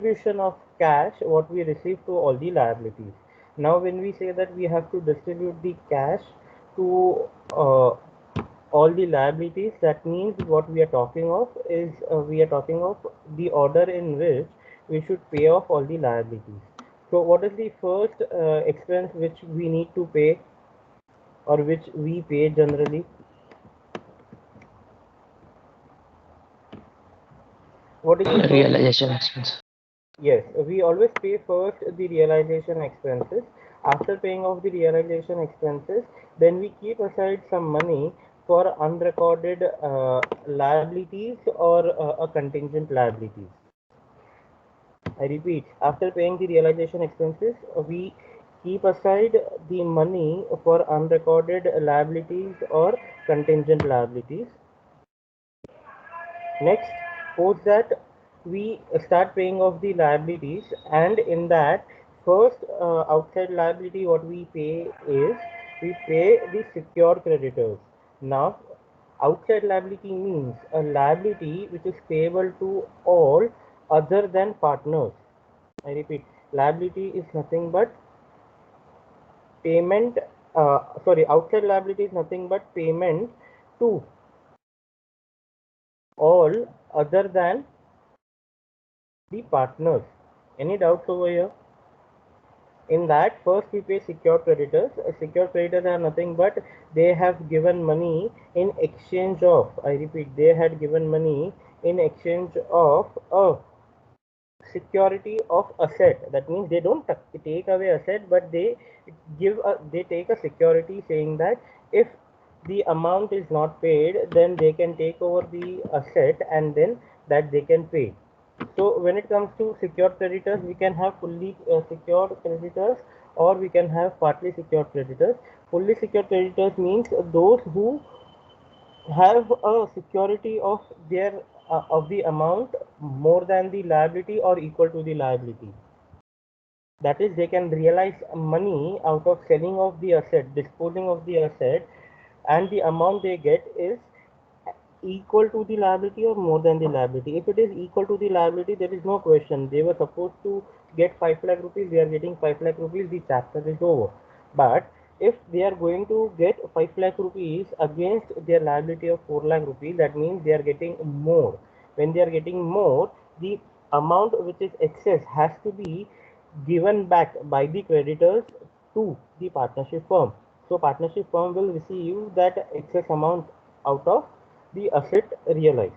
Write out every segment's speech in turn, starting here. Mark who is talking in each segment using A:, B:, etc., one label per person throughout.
A: distribution of cash what we receive to all the liabilities. Now when we say that we have to distribute the cash to all the liabilities, that means what we are talking of is we are talking of the order in which we should pay off all the liabilities. So what is the first expense which we need to pay or which we pay generally? What is the first?
B: Realization expense.
A: Yes, we always pay first the realization expenses. After paying off the realization expenses, then we keep aside some money for unrecorded liabilities or a contingent liabilities. I repeat, after paying the realization expenses, we keep aside the money for unrecorded liabilities or contingent liabilities. Next, post that we start paying off the liabilities, and in that first outside liability what we pay is we pay the secured creditors. Now outside liability means a liability which is payable to all other than partners. I repeat, liability is nothing but payment, outside liability is nothing but payment to all other than the partners. Any doubts over here? In that, first we pay secured creditors. Secured creditors are nothing but they have given money in exchange of, I repeat, they had given money in exchange of a security of asset. That means they don't take away asset, but they take a security saying that if the amount is not paid, then they can take over the asset and then that they can pay. So when it comes to secured creditors, we can have fully secured creditors or we can have partly secured creditors. Fully secured creditors means those who have a security of their of the amount more than the liability or equal to the liability. That is, they can realize money out of selling of the asset, disposing of the asset, and the amount they get is equal to the liability or more than the liability. If it is equal to the liability, there is no question. They were supposed to get 5 lakh rupees, they are getting 5 lakh rupees, the chapter is over. But if they are going to get 5 lakh rupees against their liability of 4 lakh rupees, that means they are getting more. When they are getting more, the amount which is excess has to be given back by the creditors to the partnership firm. So partnership firm will receive that excess amount out of the asset realized.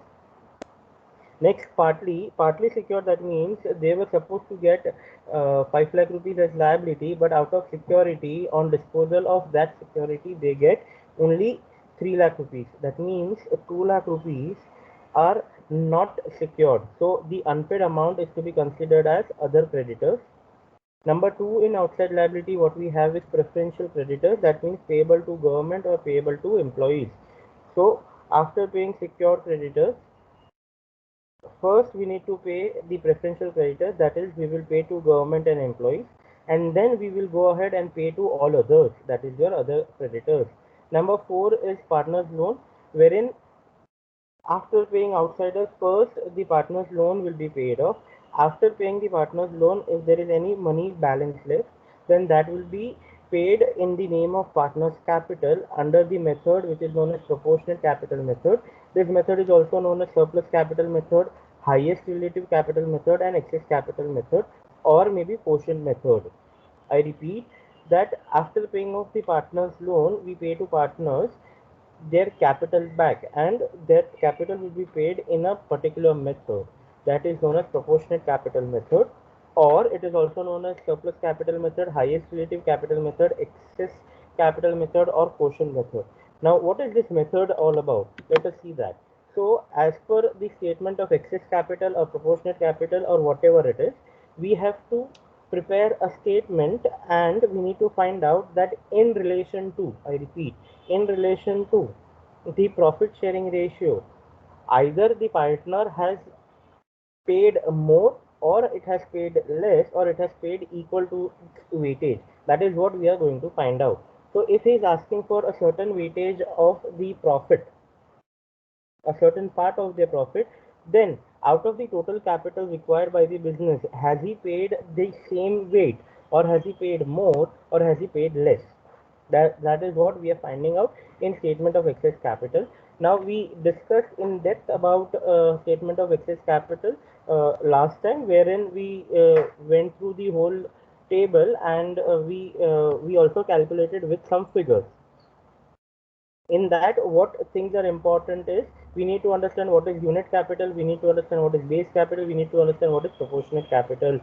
A: Next, partly secured, that means they were supposed to get 5 lakh rupees as liability, but out of security on disposal of that security they get only 3 lakh rupees. That means 2 lakh rupees are not secured, so the unpaid amount is to be considered as other creditors. Number two, in outside liability, what we have is preferential creditors. That means payable to government or payable to employees. So after paying secured creditors, first we need to pay the preferential creditors. That is, we will pay to government and employees, and then we will go ahead and pay to all others. That is your other creditors. Number four is partners loan, wherein after paying outsiders, first the partner's loan will be paid off. After paying the partner's loan, if there is any money balance left, then that will be paid in the name of partner's capital under the method which is known as proportionate capital method. This method is also known as surplus capital method, highest relative capital method, and excess capital method, or maybe quotient method. I repeat that after paying off the partner's loan, we pay to partners their capital back, and that capital will be paid in a particular method that is known as proportionate capital method, or it is also known as surplus capital method, highest relative capital method, excess capital method, or quotient method. Now what is this method all about? Let us see that. So as per the statement of excess capital or proportionate capital or whatever it is, we have to prepare a statement and we need to find out that in relation to, I repeat, in relation to the profit sharing ratio, either the partner has paid more or it has paid less or it has paid equal to weightage. That is what we are going to find out. So if he is asking for a certain weightage of the profit, a certain part of their profit, Then out of the total capital required by the business, has he paid the same weight, or has he paid more, or has he paid less? That is what we are finding out in statement of excess capital. Now we discussed in depth about statement of excess capital last time, wherein we went through the whole table, and we also calculated with some figures. In that, what things are important is, we need to understand what is unit capital, we need to understand what is base capital, we need to understand what is proportionate capital,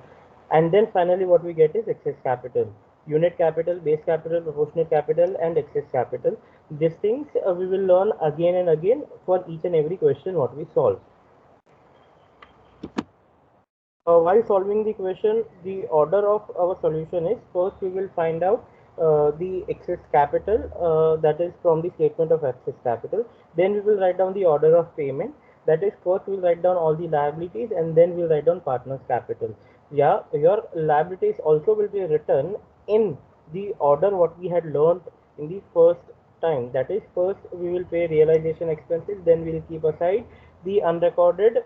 A: and then finally what we get is excess capital. Unit capital, base capital, proportionate capital, and excess capital. These things we will learn again and again for each and every question what we solve. While solving the question, the order of our solution is, first we will find out the excess capital, that is from the statement of excess capital. Then we will write down the order of payment, that is, first we will write down all the liabilities, and then we will write down partners capital. Yeah, your liabilities also will be written in the order what we had learned in the first time. That is, first we will pay realization expenses, then we will keep aside the unrecorded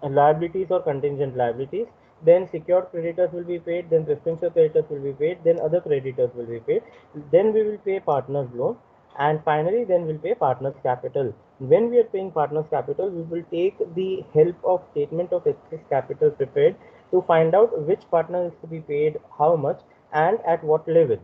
A: liabilities or contingent liabilities, then secured creditors will be paid, then preferential creditors will be paid, then other creditors will be paid, then we will pay partners loan, and finally then we'll pay partners capital. When we are paying partners capital, we will take the help of statement of excess capital prepared to find out which partner is to be paid how much and at what level.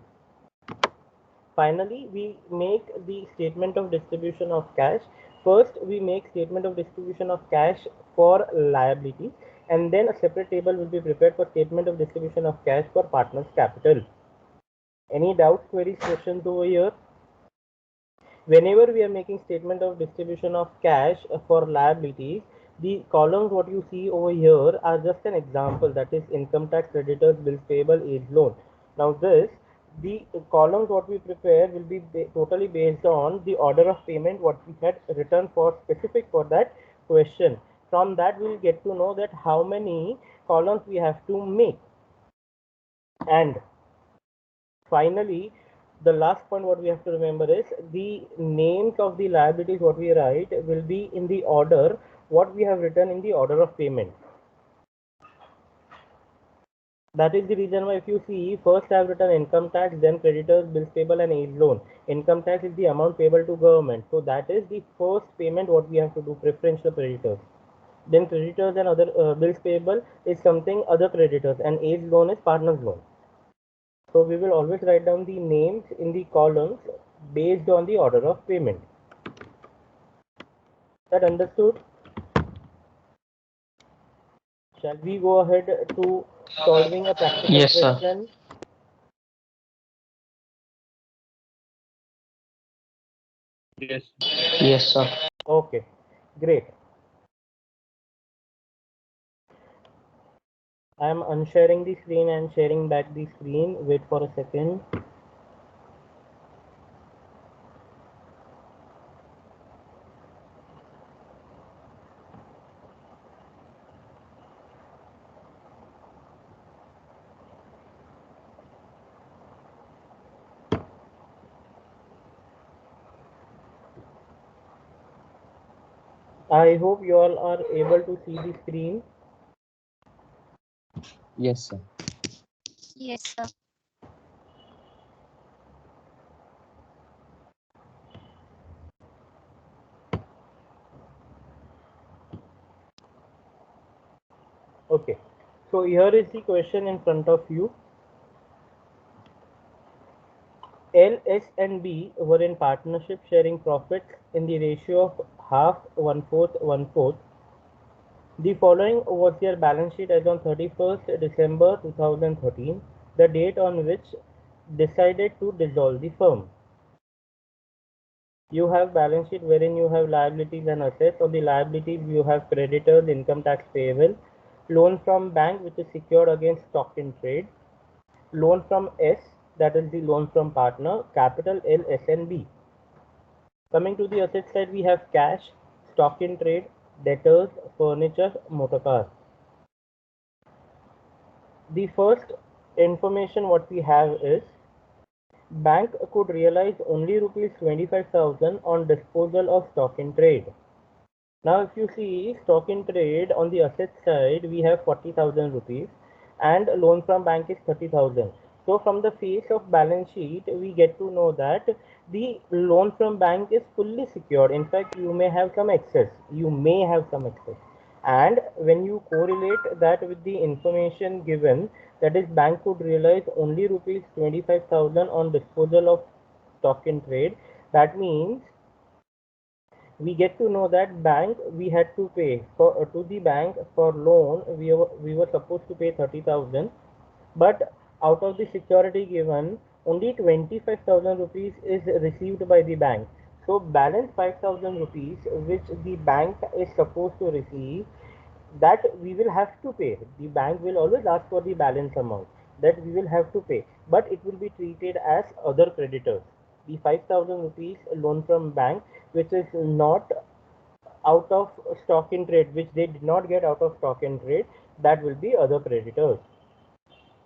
A: Finally, we make the statement of distribution of cash. First, we make statement of distribution of cash for liability, and then a separate table will be prepared for statement of distribution of cash for partners capital. Any doubts, queries, questions over here? Whenever we are making statement of distribution of cash for liabilities, the columns what you see over here are just an example, that is income tax, creditors, bills payable, age loan. Now the columns what we prepare will be totally based on the order of payment what we had written for specific for that question. From that we will get to know that how many columns we have to make. And finally, the last point what we have to remember is, the names of the liabilities what we write will be in the order what we have written in the order of payment. That is the reason why, if you see, first I have written income tax, then creditors, bills payable, and age loan. Income tax is the amount payable to government, so that is the first payment what we have to do, preferential creditors. Then creditors and other bills payable is something other creditors, and age loan is partners loan. So we will always write down the names in the columns based on the order of payment. That understood? Shall we go ahead to solving a practical
B: Yes, sir.
A: question?
C: Yes.
B: Yes, sir.
A: Okay, great. I am unsharing the screen and sharing back the screen. Wait for a second. I hope you all are able to see the screen.
B: Yes, sir.
D: Yes, sir.
A: Okay, so here is the question in front of you. L, S, and B were in partnership sharing profits in the ratio of half, one-fourth, one-fourth. The following was their balance sheet as on 31st December 2013, the date on which decided to dissolve the firm. You have balance sheet wherein you have liabilities and assets. On the liabilities you have creditors, income tax payable, loan from bank which is secured against stock in trade, loan from S, that is the loan from partner, capital L, S, and B. Coming to the asset side, we have cash, stock in trade, debtors, furniture, motor car. The first information what we have is, bank could realize only rupees 25,000 on disposal of stock in trade. Now, if you see stock in trade on the asset side, we have 40,000 rupees and loan from bank is 30,000. So from the face of balance sheet, we get to know that the loan from bank is fully secured. In fact, you may have some excess. You may have some excess. And when you correlate that with the information given, that is bank could realize only rupees 25,000 on disposal of stock in trade. That means we get to know that bank we had to pay for to the bank for loan we were supposed to pay 30,000, but out of the security given only 25,000 rupees is received by the bank. So balance 5,000 rupees which the bank is supposed to receive, that we will have to pay. The bank will always ask for the balance amount that we will have to pay, but it will be treated as other creditors. The 5,000 rupees loan from bank which is not out of stock in trade, which they did not get out of stock in trade, that will be other creditors.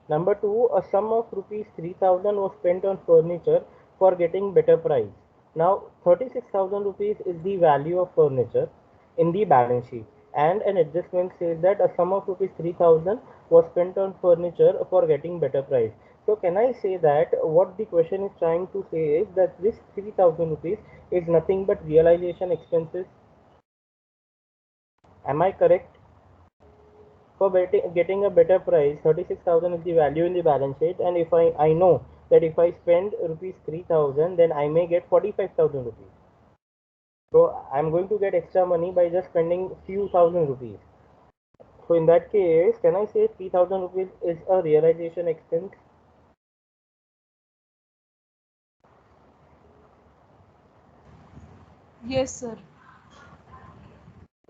A: Number two, a sum of rupees 3,000 was spent on furniture for getting better price. Now 36,000 rupees is the value of furniture in the balance sheet, and an adjustment says that a sum of rupees 3,000 was spent on furniture for getting better price. So can I say that what the question is trying to say is that this 3,000 rupees is nothing but realization expenses? Am I correct? For getting a better price, 36,000 is the value in the balance sheet, and if I know that if I spend rupees 3,000, then I may get 45,000 rupees. So I'm going to get extra money by just spending few thousand rupees. So in that case, can I say 3,000 rupees is a realization expense?
B: Yes, sir.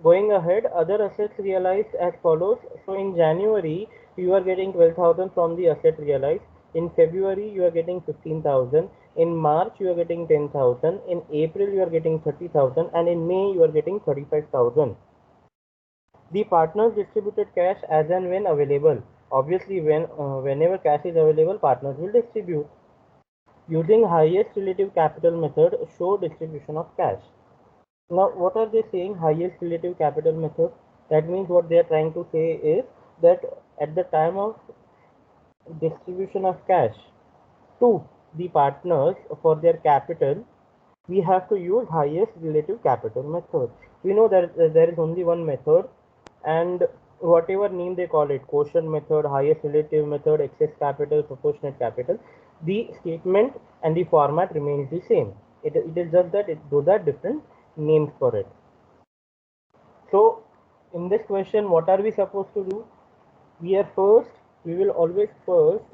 A: Going ahead, other assets realized as follows. So in January, you are getting 12,000 from the asset realized. In February, you are getting 15,000. In March, you are getting 10,000. In April, you are getting 30,000. And in May, you are getting 35,000. The partners distributed cash as and when available. Obviously, whenever cash is available, partners will distribute. Using highest relative capital method, show distribution of cash. Now, what are they saying? Highest relative capital method. That means what they are trying to say is that at the time of distribution of cash to the partners for their capital, we have to use highest relative capital method. We know that there is only one method, and whatever name they call it, quotient method, highest relative method, excess capital, proportionate capital, the statement and the format remains the same. It is just that those are different names for it. So in this question, what are we supposed to do? We will always first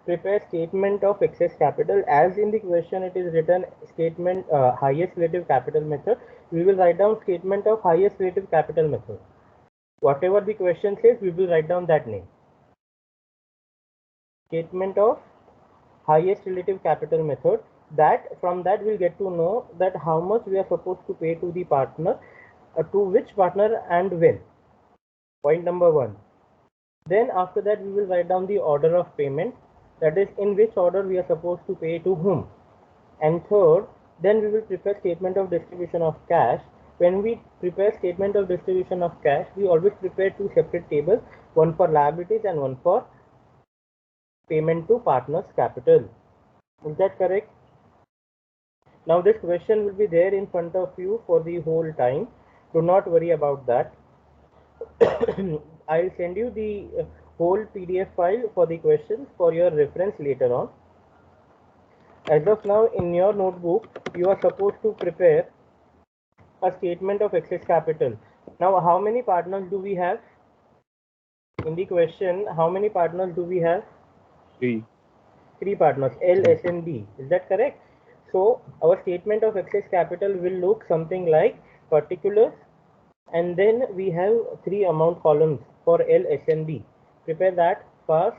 A: prepare statement of excess capital. As in the question it is written statement highest relative capital method, we will write down statement of highest relative capital method. Whatever the question says, we will write down that name. Statement of highest relative capital method. That from that we'll get to know that how much we are supposed to pay to the partner, to which partner and when. Point number one. Then after that we will write down the order of payment, that is in which order we are supposed to pay to whom. And third, then we will prepare statement of distribution of cash. When we prepare statement of distribution of cash, we always prepare two separate tables, one for liabilities and one for payment to partners capital. Is that correct? Now this question will be there in front of you for the whole time. Do not worry about that. I'll send you the whole PDF file for the questions for your reference later on. As of now, in your notebook, you are supposed to prepare a statement of excess capital. Now, how many partners do we have? In the question, how many partners do we have?
C: Three.
A: Three partners, L, S, and D. Is that correct? So, our statement of excess capital will look something like particulars, and then we have three amount columns for L, S, and D. Prepare that fast.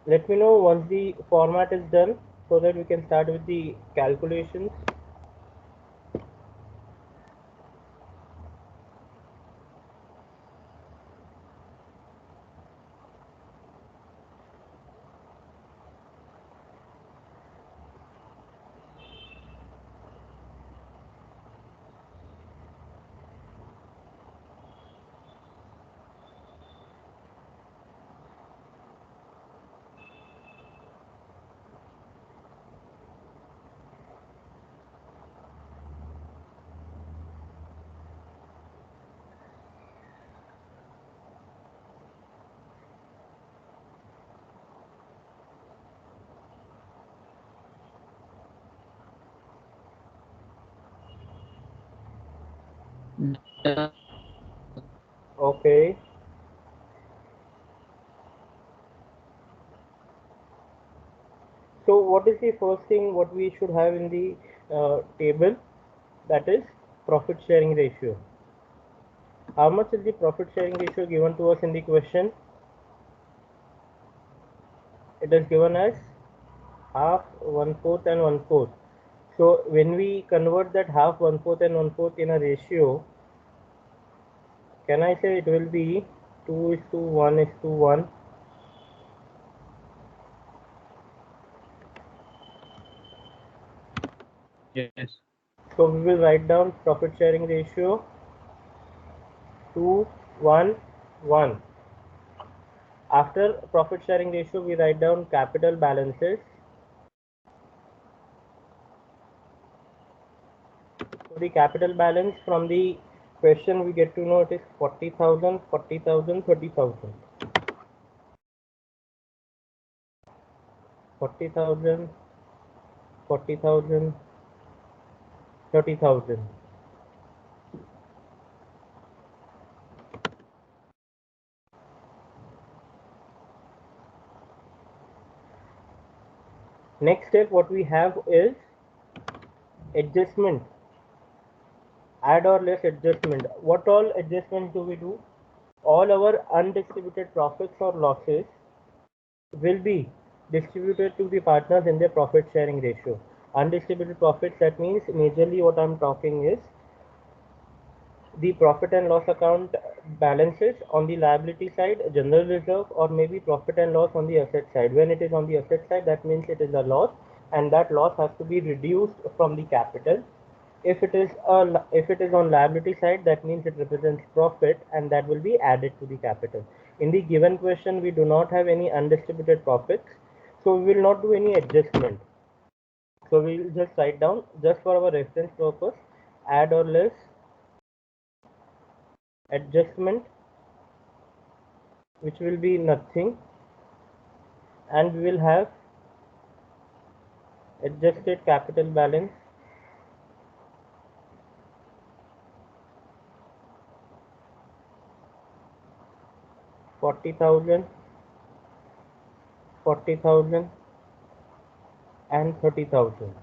A: Let me know once the format is done so that we can start with the calculations. Okay. So what is the first thing what we should have in the table? That is profit sharing ratio. How much is the profit sharing ratio given to us in the question? It is given as half, 1/4 and 1/4. So when we convert that half, 1/4 and 1/4 in a ratio, can I say it will be 2:1:1?
C: Yes.
A: So we will write down profit sharing ratio 2:1:1. After profit sharing ratio, we write down capital balances. So the capital balance from the question we get to know it is 40,000, 40,000, 30,000. 40,000, 40,000, 30,000. Next step what we have is adjustment. Add or less adjustment. What all adjustments do we do? All our undistributed profits or losses will be distributed to the partners in their profit sharing ratio. Undistributed profits, that means majorly what I'm talking is the profit and loss account balances on the liability side, general reserve, or maybe profit and loss on the asset side. When it is on the asset side, that means it is a loss, and that loss has to be reduced from the capital. If it is on liability side, that means it represents profit, and that will be added to the capital. In the given question, we do not have any undistributed profits, so we will not do any adjustment. So we will just write down, just for our reference purpose, add or less adjustment, which will be nothing, and we will have adjusted capital balance, forty thousand, 40,000 and 30,000.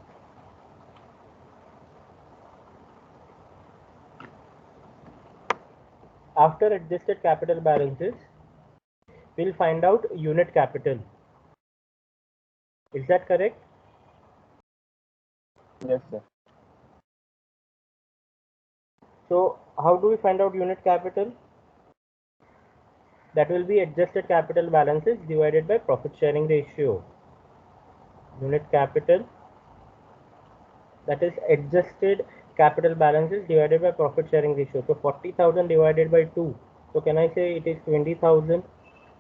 A: After adjusted capital balances, we'll find out unit capital. Is that correct?
B: Yes, sir.
A: So how do we find out unit capital? That will be adjusted capital balances divided by profit sharing ratio. Unit capital, that is adjusted capital balances divided by profit sharing ratio. So 40,000 divided by 2. So can I say it is 20,000?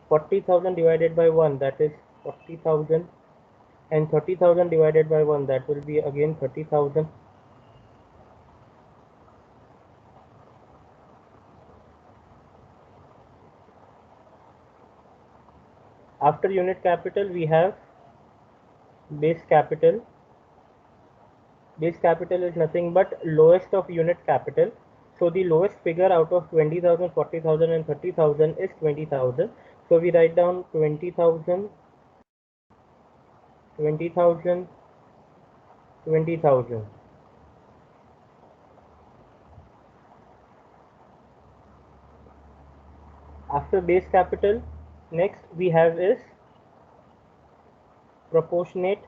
A: 40,000 divided by 1, that is 40,000, and 30,000 divided by 1, that will be again 30,000. After unit capital, we have base capital. Base capital is nothing but lowest of unit capital. So the lowest figure out of 20,000, 40,000 and 30,000 is 20,000. So we write down 20,000, 20,000, 20,000. After base capital, next we have is proportionate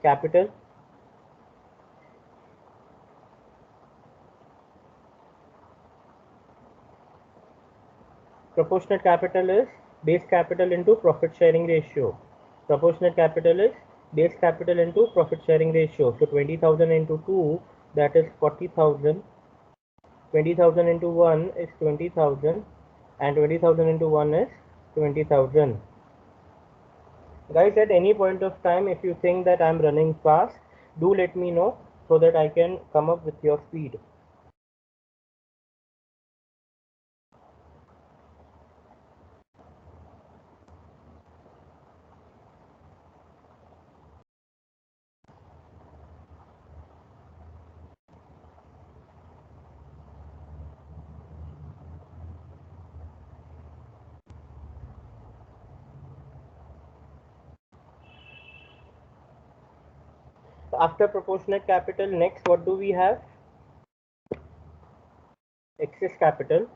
A: capital, proportionate capital is base capital into profit sharing ratio. Proportionate capital is base capital into profit sharing ratio. So 20,000 into 2, that is 40,000. 20,000 into 1 is 20,000, and 20,000 into 1 is 20,000. Guys, at any point of time, if you think that I'm running fast, do let me know so that I can come up with your speed. After proportionate capital, next what do we have? Excess capital.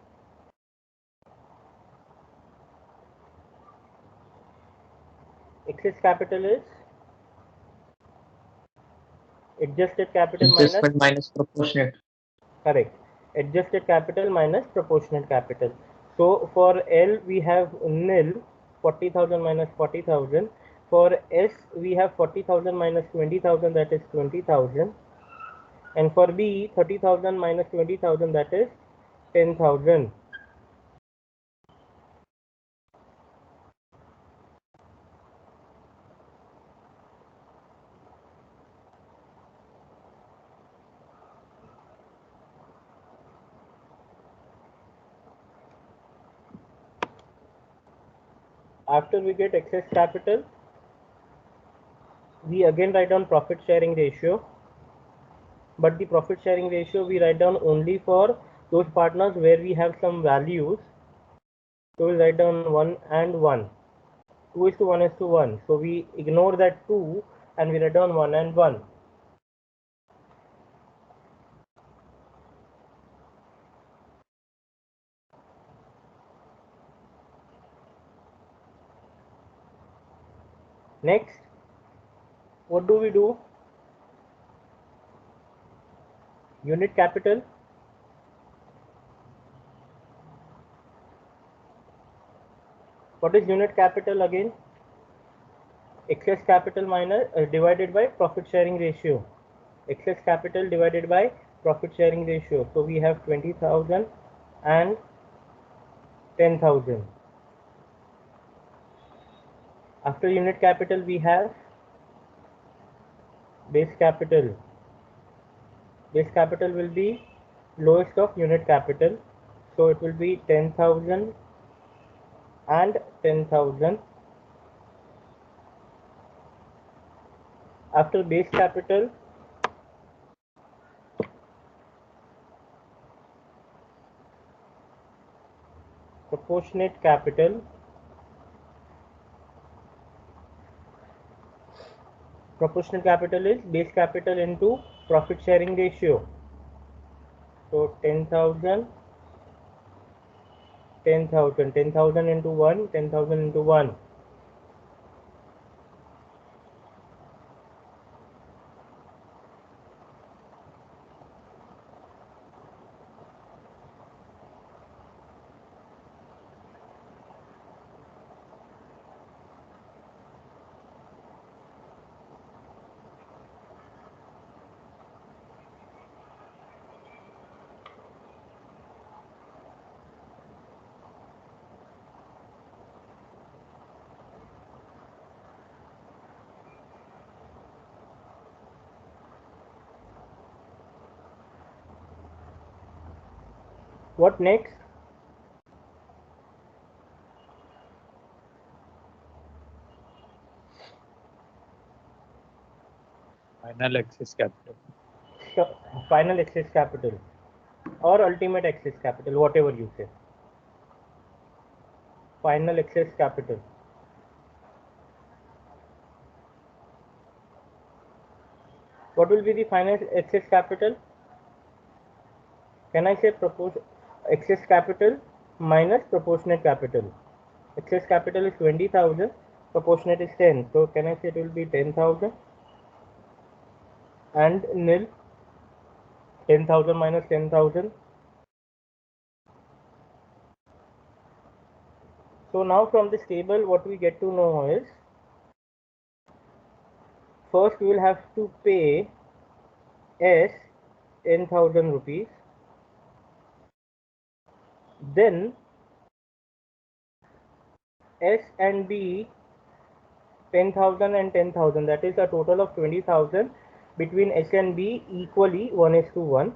A: Excess capital is adjusted capital
C: Adjustment minus proportionate.
A: correct. Adjusted capital minus proportionate capital. So for L we have nil, 40,000 minus 40,000. For S we have 40,000 minus 20,000, that is 20,000. And for B, 30,000 minus 20,000, that is 10,000. After we get excess capital, we again write down profit sharing ratio. But the profit sharing ratio we write down only for those partners where we have some values. So we'll write down 1 and 1. 2 is to 1 is to 1. So we ignore that 2 and we write down 1 and 1. Next, what do we do? Unit capital. What is unit capital again? Excess capital minus divided by profit sharing ratio. Excess capital divided by profit sharing ratio. So we have 20,000 and 10,000. After unit capital we have base capital. Base capital will be lowest of unit capital. So it will be 10,000 and 10,000. After base capital, proportionate capital. Proportionate capital is base capital into profit sharing ratio. So 10,000, 10,000, 10,000 into 1, 10,000 into 1. What next?
C: Final excess capital.
A: Final excess capital or ultimate excess capital, whatever you say. Final excess capital. What will be the final excess capital? Can I say excess capital minus proportionate capital? Excess capital is 20,000 proportionate is 10. So can I say it will be 10,000 and nil? 10,000 minus 10,000. So now from this table, what we get to know is, first we will have to pay S 10,000 rupees. Then S and B 10,000 and 10,000. That is a total of 20,000 between S and B equally 1:1.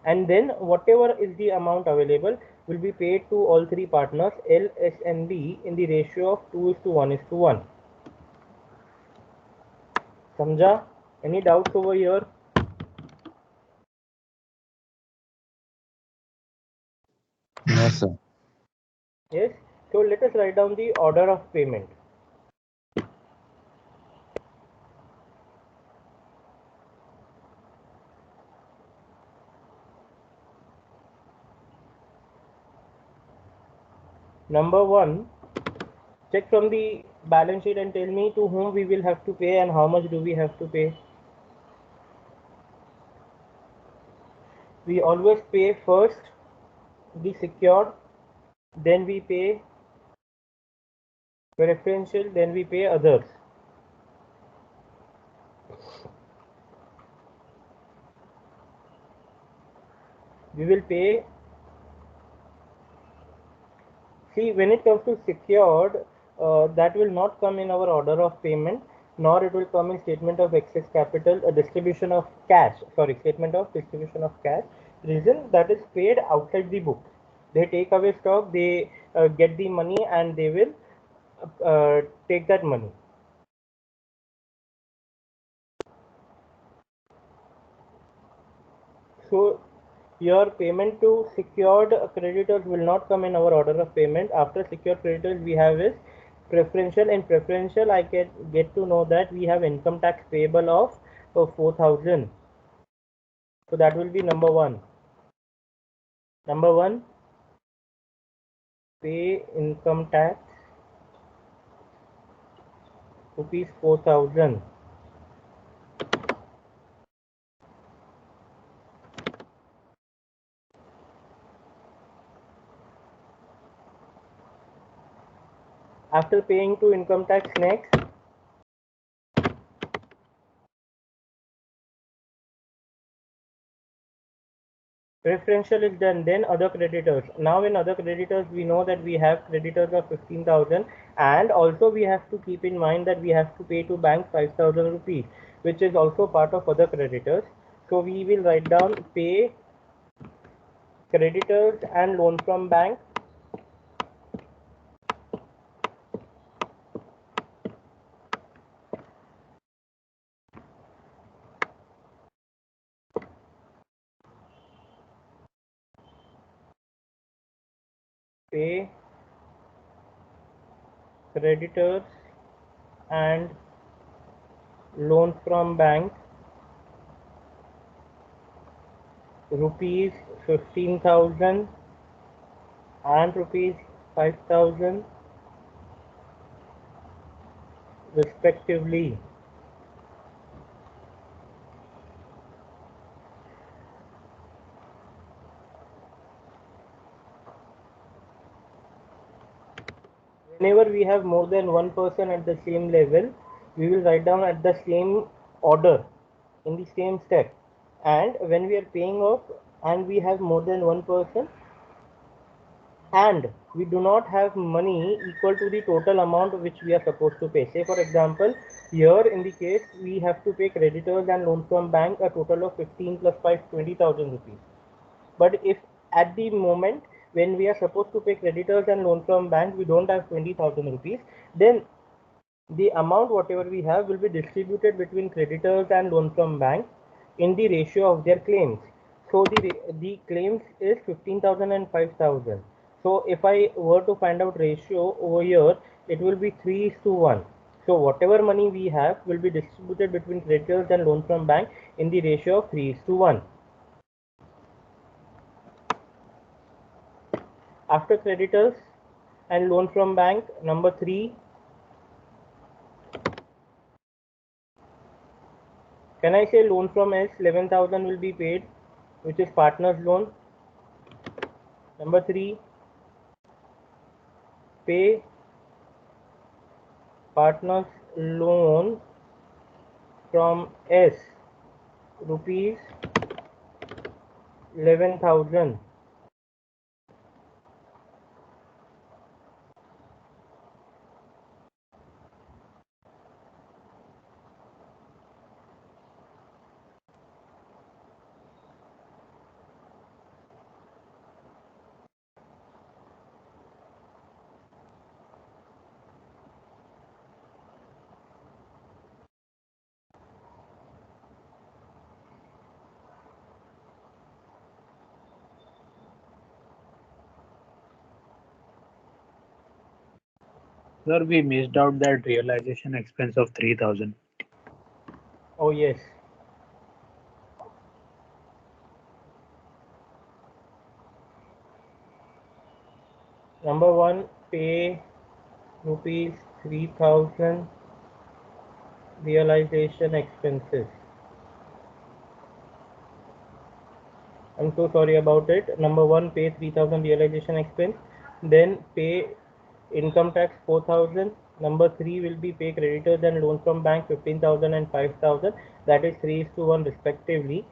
A: And then whatever is the amount available will be paid to all three partners L, S and B in the ratio of 2:1:1. Samjha? Any doubts over here?
C: No, sir.
A: Yes. So let us write down the order of payment. Number one, check from the balance sheet and tell me to whom we will have to pay and how much do we have to pay. We always pay first the secured, then we pay preferential, then we pay others. We will pay. See, when it comes to secured, that will not come in our order of payment, nor it will come in statement of excess capital, a distribution of cash. Sorry, statement of distribution of cash. Reason that is paid outside the book. They take away stock, they get the money, and they will take that money. So your payment to secured creditors will not come in our order of payment. After secured creditors, we have is preferential. In preferential, I can get to know that we have income tax payable of 4,000. So that will be number one. Number one, pay income tax rupees 4,000. After paying to income tax, next preferential is done, then other creditors. Now in other creditors, we know that we have creditors of 15,000, and also we have to keep in mind that we have to pay to bank 5,000 rupees, which is also part of other creditors. So we will write down pay creditors and loan from bank. Pay creditors and loan from bank rupees 15,000 and rupees 5,000 respectively. Whenever we have more than one person at the same level, we will write down at the same order in the same step. And when we are paying off and we have more than one person and we do not have money equal to the total amount which we are supposed to pay. Say for example, here in the case we have to pay creditors and loan from bank a total of 15 plus 5, 20,000 rupees. But if at the moment when we are supposed to pay creditors and loan from bank we don't have 20,000 rupees, then the amount whatever we have will be distributed between creditors and loan from bank in the ratio of their claims. So the claims is 15,000 and 5,000. So if I were to find out ratio over here, it will be 3:1. So whatever money we have will be distributed between creditors and loan from bank in the ratio of 3:1. After creditors and loan from bank, number 3, Can I say loan from S 11,000 will be paid, which is partner's loan. Number 3, pay partner's loan from S rupees 11,000.
B: Sir, we missed out that realization expense of 3,000.
A: Oh yes. Number 1, pay rupees 3,000 realization expenses. I'm so sorry about it. Number 1, pay 3,000 realization expense. Then pay income tax 4,000. Number 3 will be pay creditors and loans from bank 15,000 and 5,000. That is 3:1 respectively.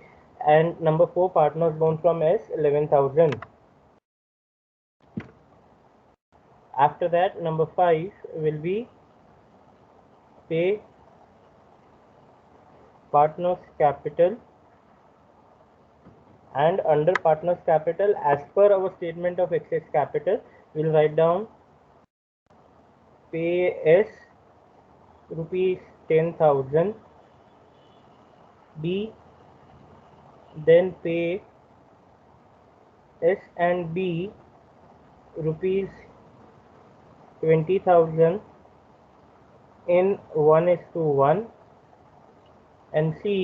A: And number 4, partners loan from S 11,000. After that, number 5 will be pay partners capital, and under partners capital, as per our statement of excess capital, we'll write down pay S rupees 10,000, B, then pay S and B rupees 20,000 in 1:1, and C,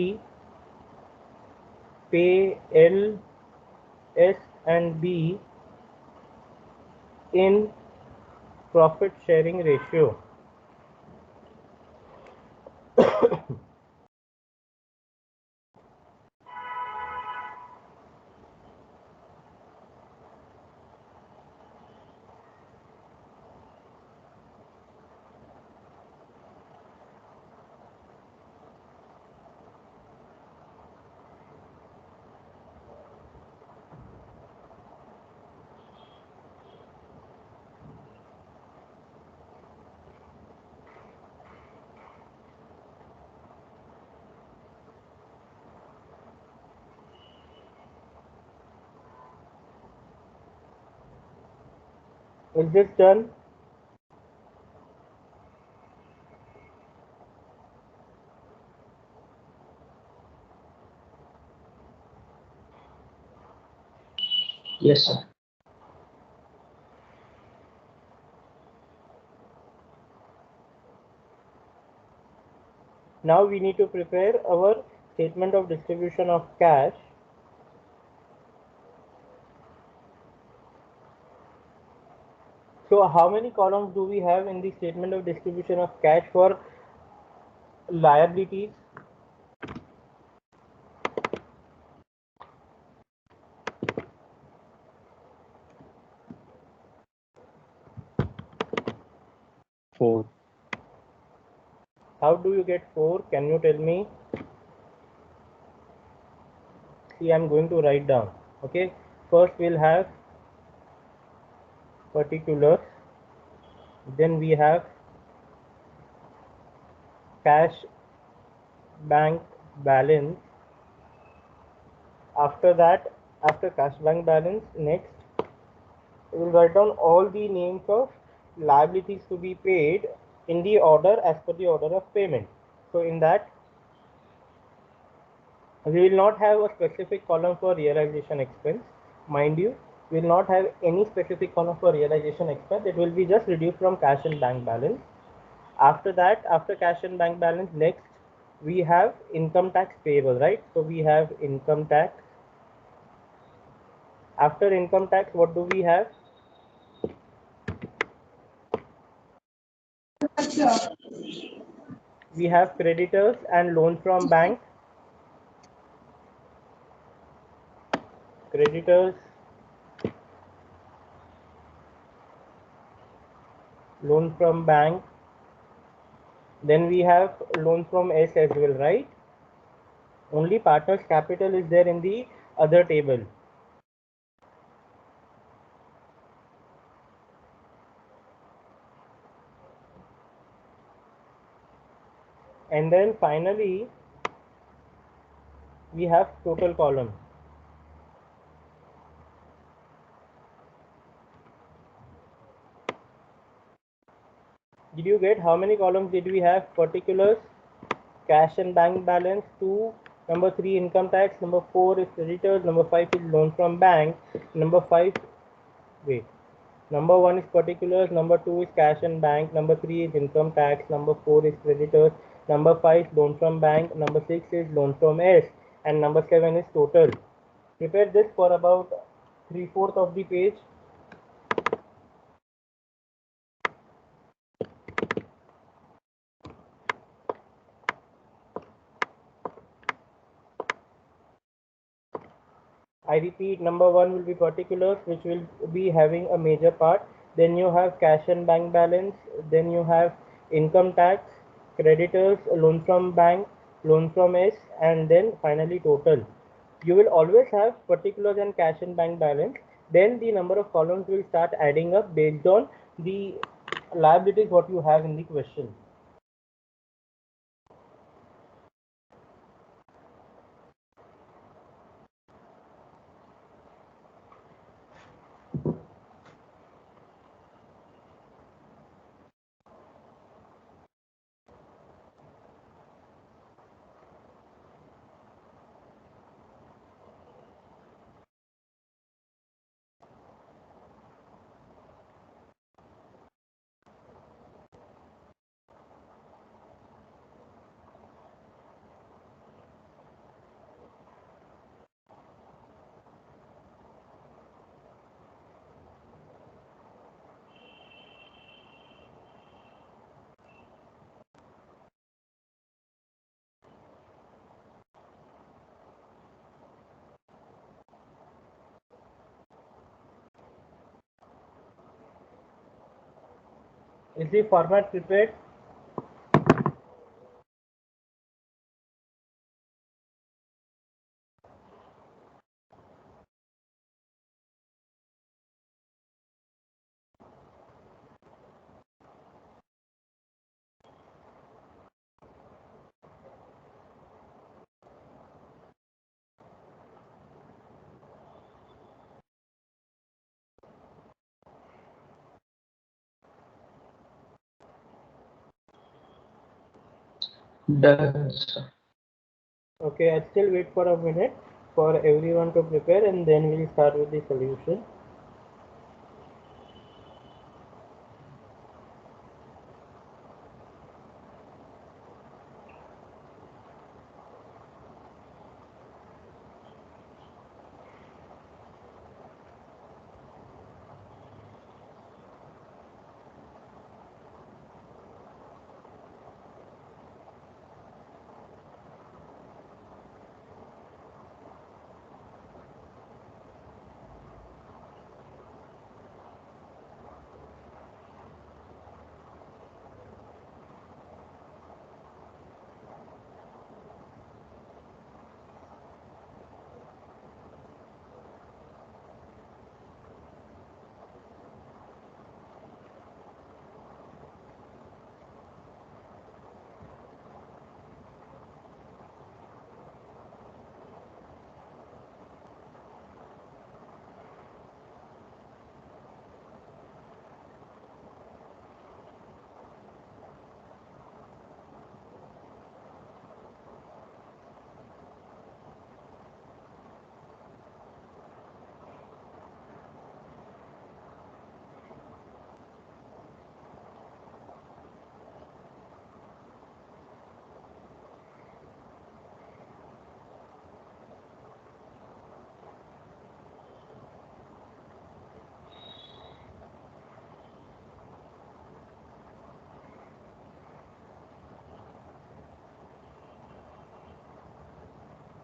A: pay L, S and B in profit sharing ratio. Is this done?
E: Yes, sir.
A: Now we need to prepare our statement of distribution of cash. So how many columns do we have in the statement of distribution of cash for liabilities?
C: Four.
A: How do you get 4? Can you tell me? See, I'm going to write down. Okay. First we'll have particulars. Then we have cash bank balance. After that, after cash bank balance, next we will write down all the names of liabilities to be paid in the order as per the order of payment. So in that, we will not have a specific column for realization expense. Mind you, we will not have any specific column for realization expense. It will be just reduced from cash and bank balance. After that, after cash and bank balance, next we have income tax payable, right? So we have income tax. After income tax, what do we have? We have creditors and loan from bank. creditors, loan from bank, then we have loan from S as well, right? Only partners capital is there in the other table. And then finally we have total column. Did you get how many columns did we have? Particulars, cash and bank balance, 2, number 3 income tax, number 4 is creditors, number 5 is loan from bank, number 5, wait, number 1 is particulars, number 2 is cash and bank, number 3 is income tax, number 4 is creditors, number 5 is loan from bank, number 6 is loan from S, and number 7 is total. Prepare this for about 3/4 of the page. I repeat, number 1 will be particulars, which will be having a major part. Then you have cash and bank balance. Then you have income tax, creditors, loan from bank, loan from S, and then finally total. You will always have particulars and cash and bank balance. Then the number of columns will start adding up based on the liabilities what you have in the question. Is the format prepared?
E: Done, sir.
A: Okay, I'll still wait for a minute for everyone to prepare and then we'll start with the solution.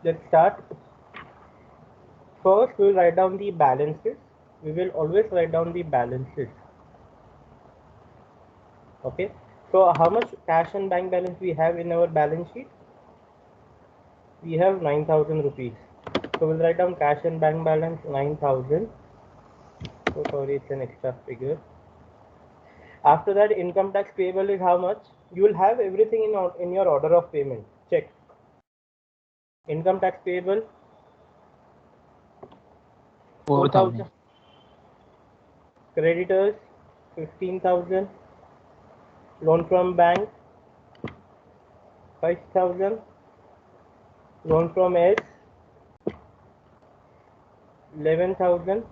A: Let's start. first we'll write down the balances. We will always write down the balances. Okay, so how much cash and bank balance we have in our balance sheet? We have 9,000 rupees. So we'll write down cash and bank balance 9,000. So sorry, it's an extra figure. After that, income tax payable is how much? You will have everything in your order of payment. Check. Income tax payable 4,000. Creditors 15,000. Loan from bank 5,000. Loan from S 11,000.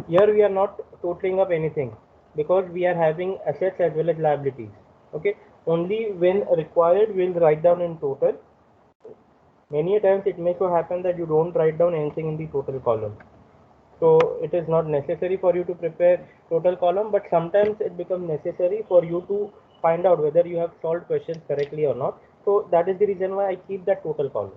A: Here we are not totaling up anything because we are having assets as well as liabilities. Okay, only when required we'll write down in total. Many a times it may so happen that you don't write down anything in the total column. So it is not necessary for you to prepare total column, but sometimes it becomes necessary for you to find out whether you have solved questions correctly or not. So that is the reason why I keep that total column.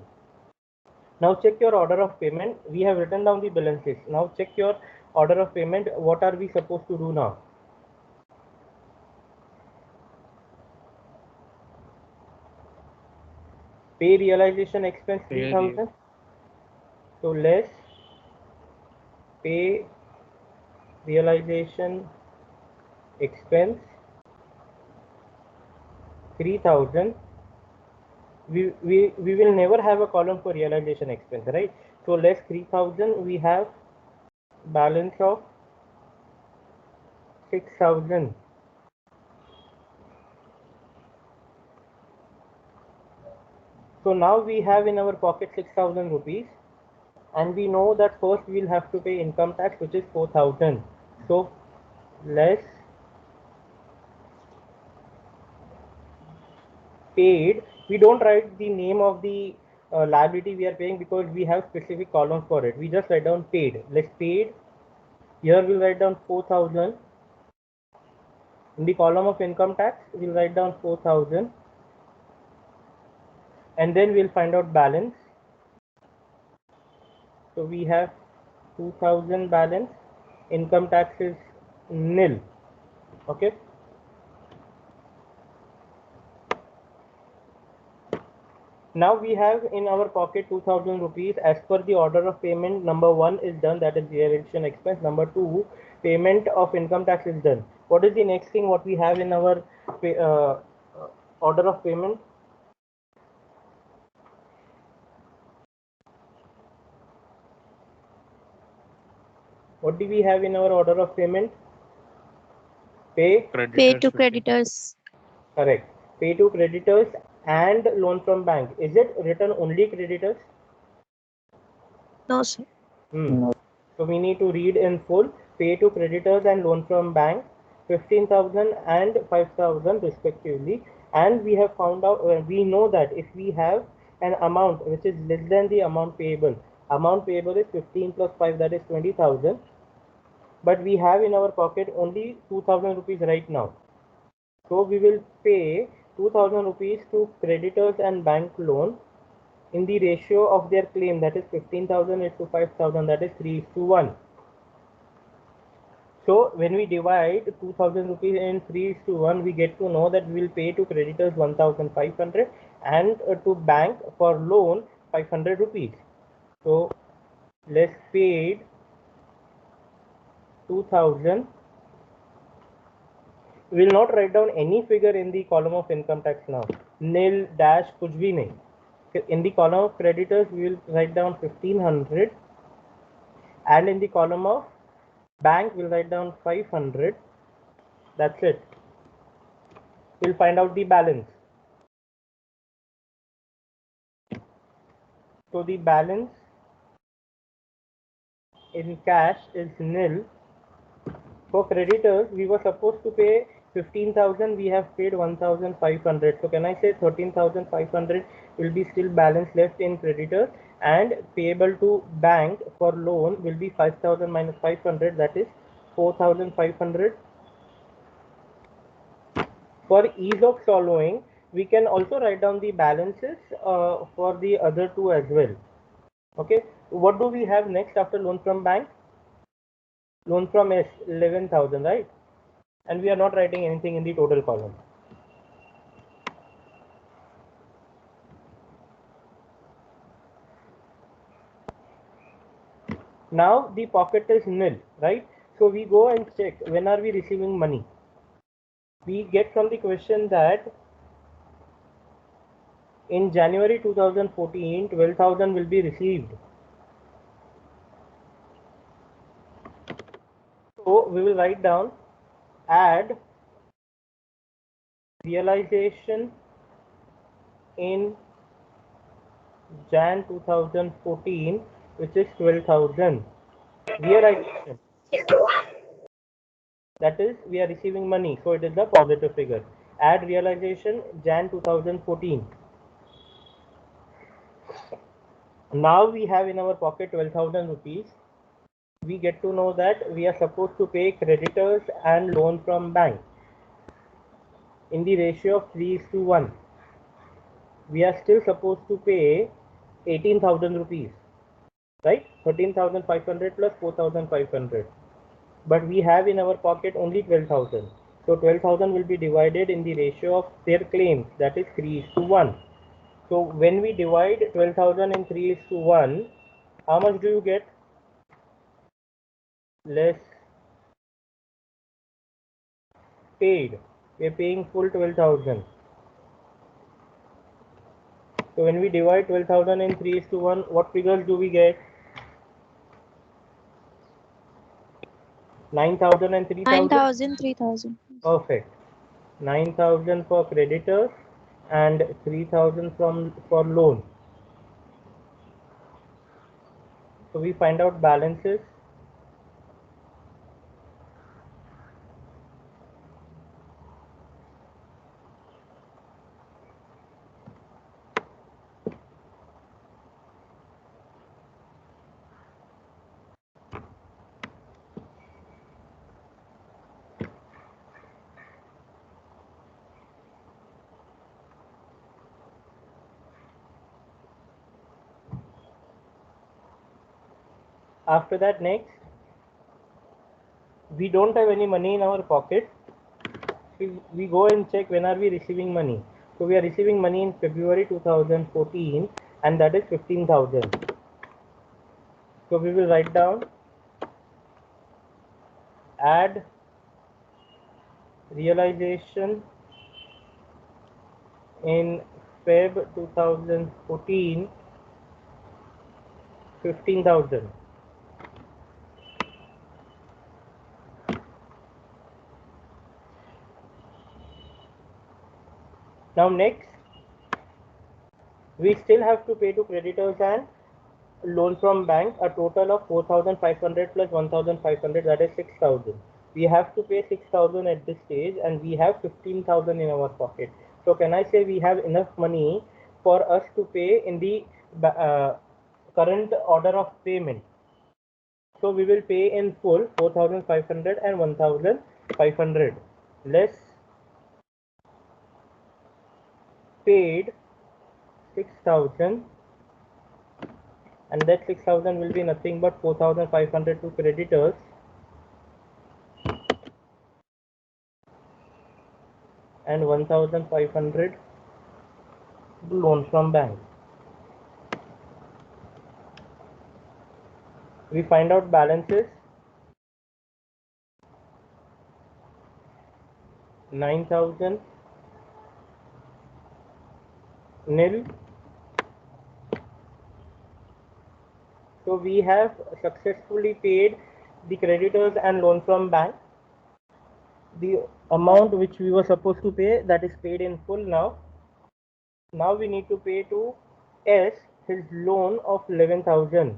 A: Now check your order of payment. We have written down the balances. Now check your order of payment. What are we supposed to do now? Pay realization expense 3,000. So less pay realization expense 3,000. We will never have a column for realization expense, right? So less 3,000. We have balance of 6,000. So now we have in our pocket 6,000 rupees, and we know that first we'll have to pay income tax, which is 4,000. So less paid. We don't write the name of the liability we are paying because we have specific columns for it. We just write down paid. Less paid. Here we'll write down 4,000. In the column of income tax, we'll write down 4,000. And then we'll find out balance. So we have 2,000 balance. Income tax is nil. Okay. Now we have in our pocket 2,000 rupees. As per the order of payment, number 1 is done, that is realization expense. Number 2, payment of income tax is done. What is the next thing what we have in our order of payment? What do we have in our order of payment? Pay
D: to creditors.
A: Correct. Pay to creditors and loan from bank. Is it written only creditors?
D: No, sir.
C: No.
A: So we need to read in full. Pay to creditors and loan from bank 15,000 and 5,000 respectively. And we have found out, we know that if we have an amount which is less than the amount payable is 15 plus 5, that is 20,000. But we have in our pocket only 2,000 rupees right now. So we will pay 2,000 rupees to creditors and bank loan in the ratio of their claim, that is 15,000 to 5,000, that is 3:1. So when we divide 2,000 rupees in 3:1, we get to know that we will pay to creditors 1,500 and to bank for loan 500 rupees. So less paid 2,000. We will not write down any figure in the column of income tax now. Nil, dash, kuch bhi nahi. In the column of creditors, we will write down 1,500, and in the column of bank, we'll write down 500. That's it. We'll find out the balance. So the balance in cash is nil. For creditors, we were supposed to pay 15,000. We have paid 1,500. So can I say 13,500 will be still balance left in creditors, and payable to bank for loan will be 5,000 minus 500. That is 4,500. For ease of solving, we can also write down the balances for the other two as well. Okay, What do we have next after loan from bank? Loan from S, 11,000, right? And we are not writing anything in the total column. Now the pocket is nil, right? So we go and check when are we receiving money. We get from the question that in January 2014, 12,000 will be received. So we will write down add realization in Jan 2014, which is 12,000. Realization. That is, we are receiving money, so it is the positive figure. Add realization Jan 2014. Now we have in our pocket 12,000 rupees. We get to know that we are supposed to pay creditors and loan from bank in the ratio of 3:1. We are still supposed to pay 18,000 rupees, right? 13,500 plus 4,500. But we have in our pocket only 12,000. So 12,000 will be divided in the ratio of their claims, that is 3:1. So when we divide 12,000 in 3:1, how much do you get? Less paid. We are paying full 12,000. So when we divide 12,000 in 3:1, what figures do we get? 9,000 and 3,000?
D: 9,000, 3,000.
A: Perfect. 9,000 for creditors and 3,000 for loan. So we find out balances. After that, next, we don't have any money in our pocket. We go and check when are we receiving money. So we are receiving money in February 2014, and that is 15,000. So we will write down add realization in Feb 2014, 15,000. Now next, we still have to pay to creditors and loan from bank a total of 4,500 plus 1,500, that is 6,000. We have to pay 6,000 at this stage, and we have 15,000 in our pocket. So can I say we have enough money for us to pay in the current order of payment? So we will pay in full 4,500 and 1,500 less paid 6,000, and that 6,000 will be nothing but 4,500 to creditors and 1,500 loan from bank. We find out balances. 9,000 nil. So we have successfully paid the creditors and loan from bank. The amount which we were supposed to pay, that is paid in full now. Now we need to pay to S his loan of 11,000.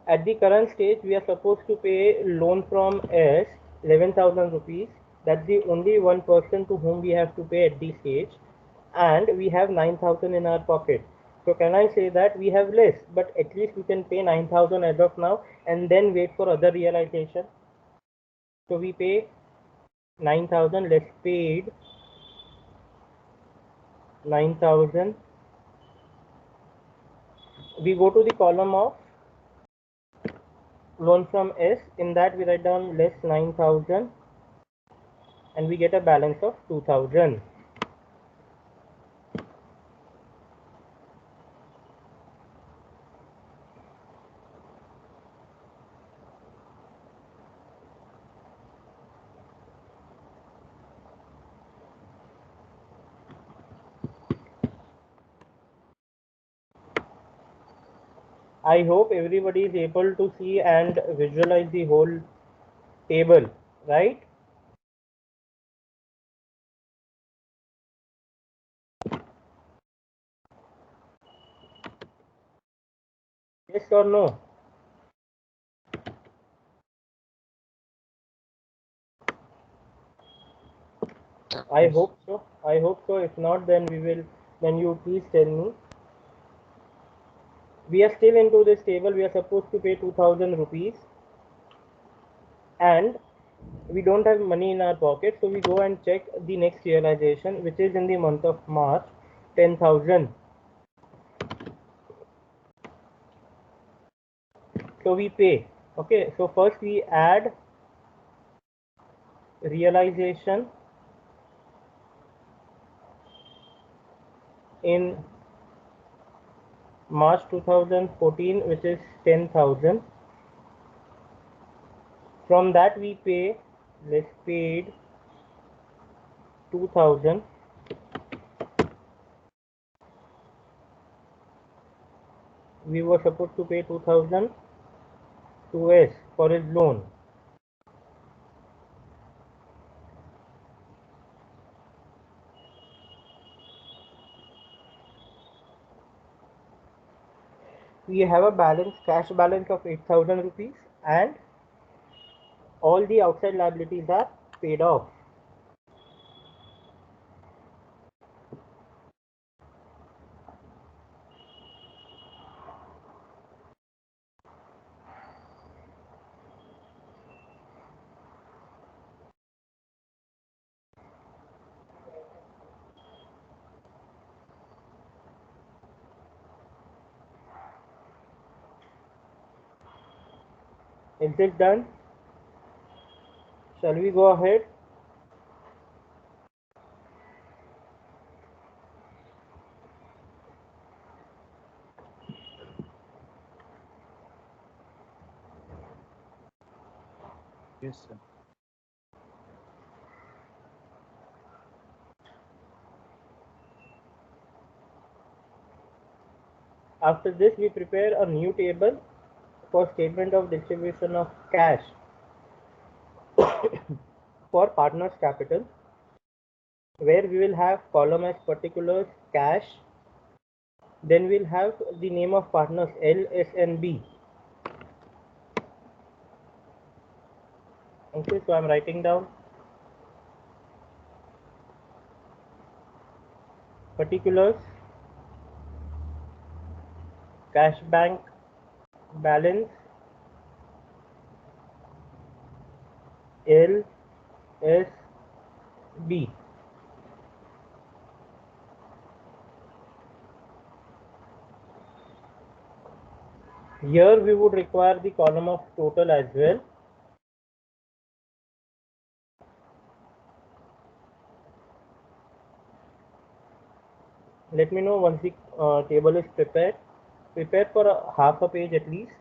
A: At the current stage, we are supposed to pay loan from S 11,000 rupees. That's the only one person to whom we have to pay at this stage, and we have 9,000 in our pocket. So can I say that we have less, but at least we can pay 9,000 as of now and then wait for other realization. So we pay 9,000 less paid 9,000. We go to the column of loan from S. In that we write down less 9,000 and we get a balance of 2,000. I hope everybody is able to see and visualize the whole table, right? Yes or no? I hope so. I hope so. If not, then then you please tell me. We are still into this table. We are supposed to pay 2,000 rupees and we don't have money in our pocket. So we go and check the next realization, which is in the month of March, 10,000. So we pay. Okay. So first we add realization in March 2014, which is 10,000. From that we pay less paid 2,000. We were supposed to pay 2,000 to S for his loan. We have a cash balance of 8,000 rupees and all the outside liabilities are paid off. Is this done? Shall we go ahead?
B: Yes, sir.
A: After this, we prepare a new table for statement of distribution of cash for partners capital, where we will have column as particulars cash, then we'll have the name of partners L, S and B. Okay, so I'm writing down particulars, cash bank balance L, S, B. Here we would require the column of total as well. Let me know once the table is prepared. Prepare for half a page at least.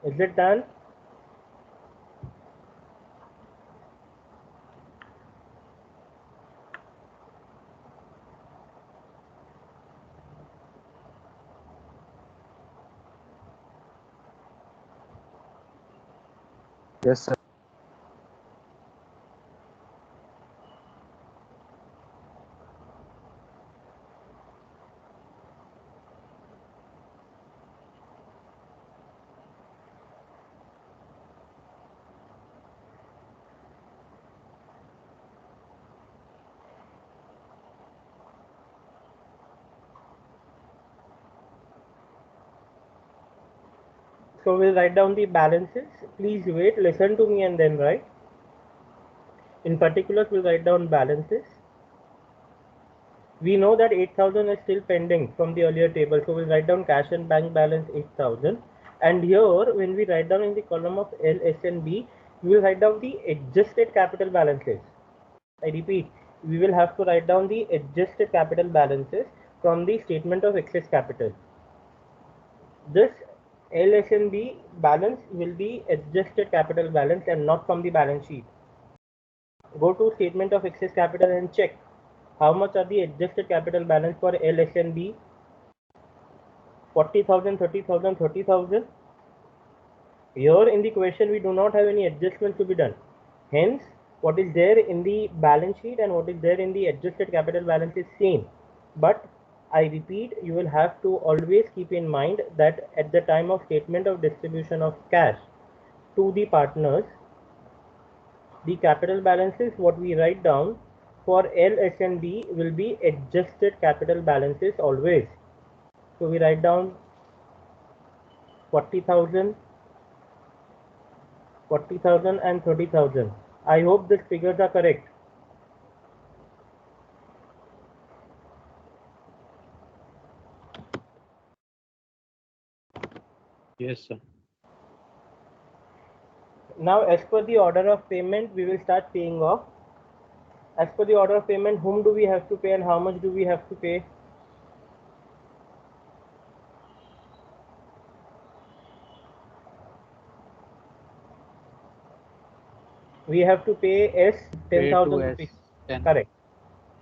A: Is it done?
C: Yes, sir.
A: So we'll write down the balances. Please wait, listen to me and then write. In particular, we'll write down balances. We know that 8,000 is still pending from the earlier table. So we'll write down cash and bank balance 8,000. And here, when we write down in the column of L, S and B, we will write down the adjusted capital balances. I repeat, we will have to write down the adjusted capital balances from the statement of excess capital. This L, S and B balance will be adjusted capital balance and not from the balance sheet. Go to statement of excess capital and check how much are the adjusted capital balance for L, S and B. 40,000, 30,000, 30,000. Here in the question we do not have any adjustments to be done. Hence, what is there in the balance sheet and what is there in the adjusted capital balance is same. But I repeat, you will have to always keep in mind that at the time of statement of distribution of cash to the partners, the capital balances what we write down for L, S and B will be adjusted capital balances always. So we write down 40,000, 40,000 and 30,000. I hope these figures are correct.
B: Yes, sir.
A: Now, as per the order of payment, we will start paying off. As per the order of payment, whom do we have to pay and how much do we have to pay? We have to pay S
B: Pay
A: 10,000
B: to
A: rupees.
B: S10.
A: Correct.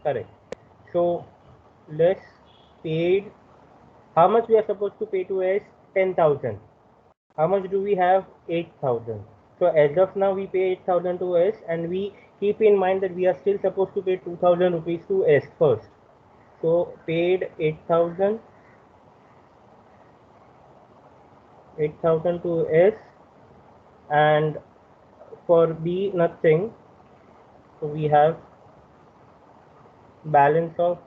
A: Correct. So, less paid. How much we are supposed to pay to S? 10,000. How much do we have? 8,000. So as of now we pay 8,000 to S and we keep in mind that we are still supposed to pay 2,000 rupees to S first. So paid 8,000 to S, and for B nothing. So we have balance of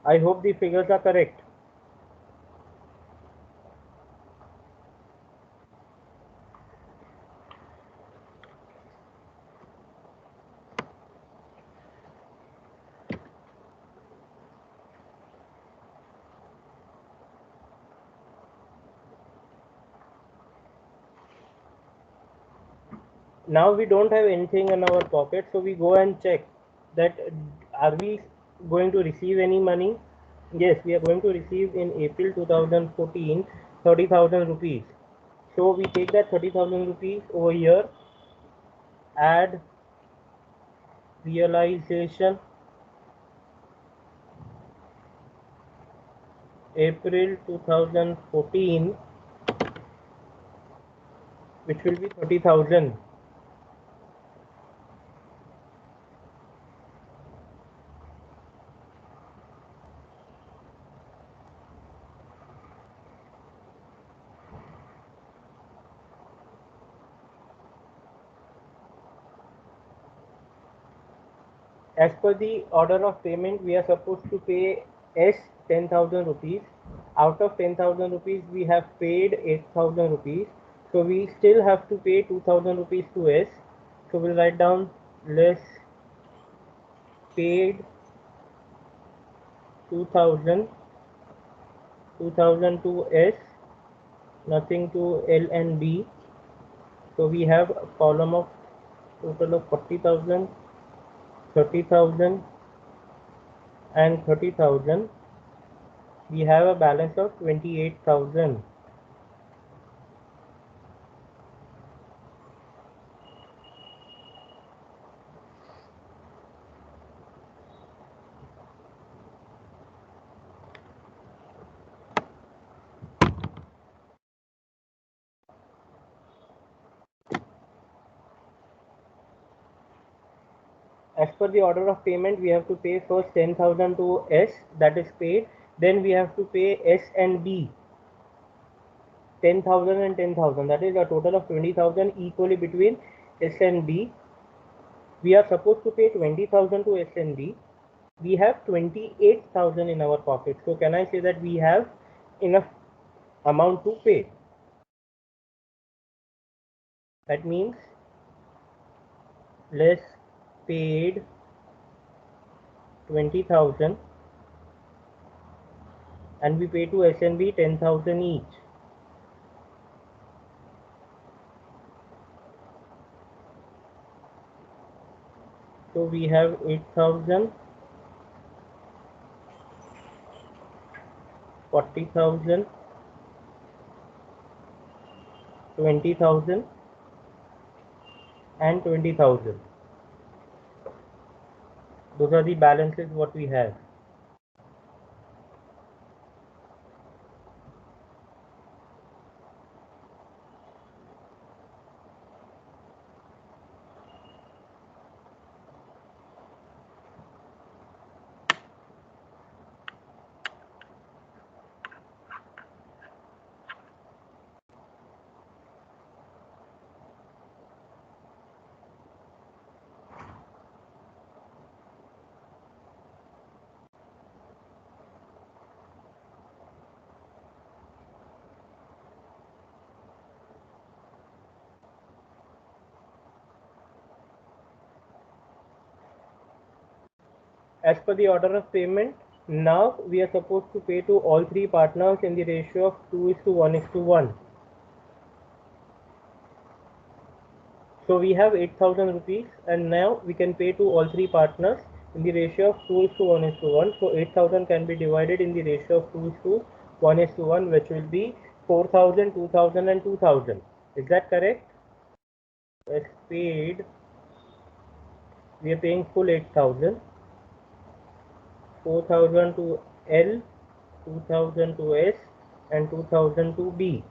A: I hope the figures are correct. Now we don't have anything in our pocket, so we go and check that are we going to receive any money. Yes, we are going to receive in April 2014 30,000 rupees. So we take that 30,000 rupees over here, add realization April 2014, which will be 30,000. As per the order of payment, we are supposed to pay S 10,000 rupees. Out of 10,000 rupees, we have paid 8,000 rupees. So we still have to pay 2,000 rupees to S. So we'll write down less paid 2,000 to S, nothing to L and B. So we have a column of total of 40,000, 30,000, and 30,000. We have a balance of 28,000. As per the order of payment, we have to pay first 10,000 to S, that is paid. Then we have to pay S and B 10,000 and 10,000. That is a total of 20,000 equally between S and B. We are supposed to pay 20,000 to S and B. We have 28,000 in our pocket. So can I say that we have enough amount to pay? That means less paid 20,000 and we pay to SNB 10,000 each. So we have 8,000, 40,000, 20,000 and 20,000. Those are the balances what we have. As per the order of payment, now we are supposed to pay to all three partners in the ratio of 2:1:1. So we have 8,000 rupees and now we can pay to all three partners in the ratio of 2:1:1. So 8,000 can be divided in the ratio of 2:1:1, which will be 4,000, 2,000 and 2,000. Is that correct? As paid, we are paying full 8,000. 4,000 to L, 2,000 to S and 2,000 to B.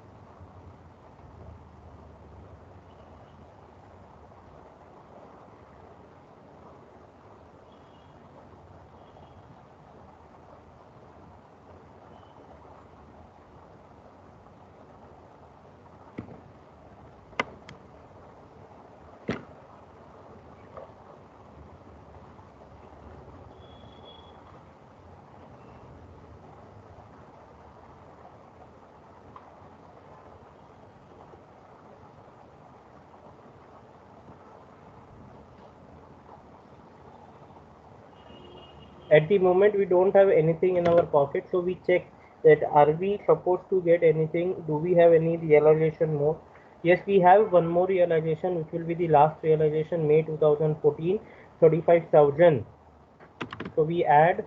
A: At the moment we don't have anything in our pocket, so we check that are we supposed to get anything. Do we have any realization more? Yes, we have one more realization, which will be the last realization, May 2014, 35,000. So we add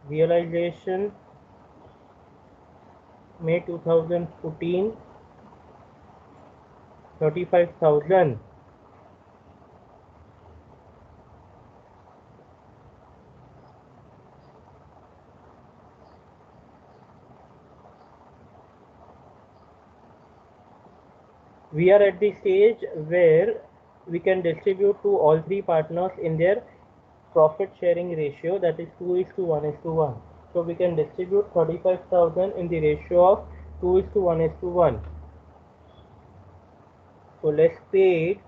A: realization May 2014, 35,000. We are at the stage where we can distribute to all three partners in their profit sharing ratio, that is 2:1:1. So we can distribute 35,000 in the ratio of 2:1:1. So let's pay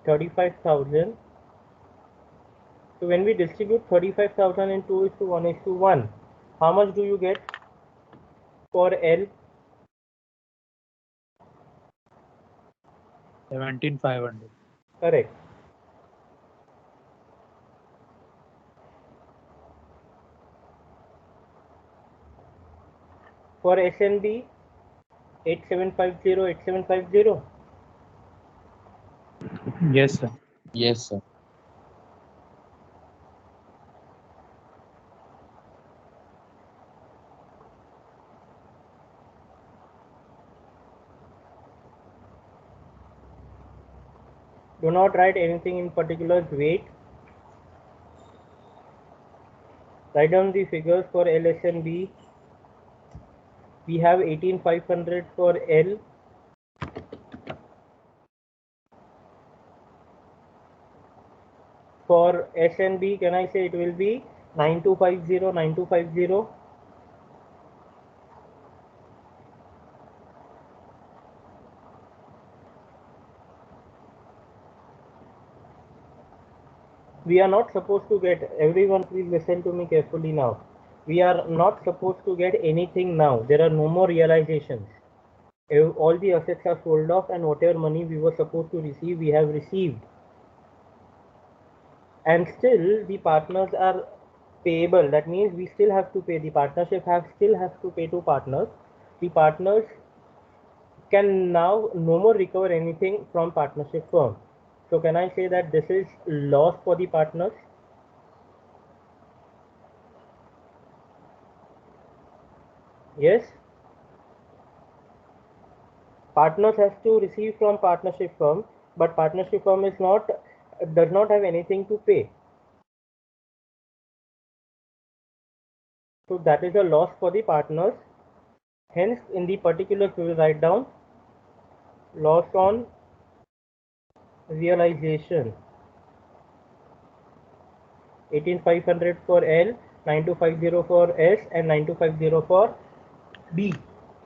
A: 35,000. So when we distribute 35,000 in 2:1:1, how much do you get for L?
B: 17,500.
A: Correct. For SNB, 8750, 8750.
B: Yes, sir.
C: Yes, sir.
A: Do not write anything in particular. Wait. Write down the figures for L, S and B. We have 18,500 for L. For S and B, can I say it will be 9250, 9250. We are not supposed to get, everyone please listen to me carefully now. We are not supposed to get anything now. There are no more realizations. All the assets are sold off and whatever money we were supposed to receive, we have received. And still the partners are payable. That means we still have to pay. The partnership still has to pay to partners. The partners can now no more recover anything from partnership firm. So can I say that this is loss for the partners? Yes. Partners has to receive from partnership firm, but partnership firm does not have anything to pay. So that is a loss for the partners. Hence, in the particulars we will write down loss on realization. 18,500 for L, 9250 for S and 9250 for B.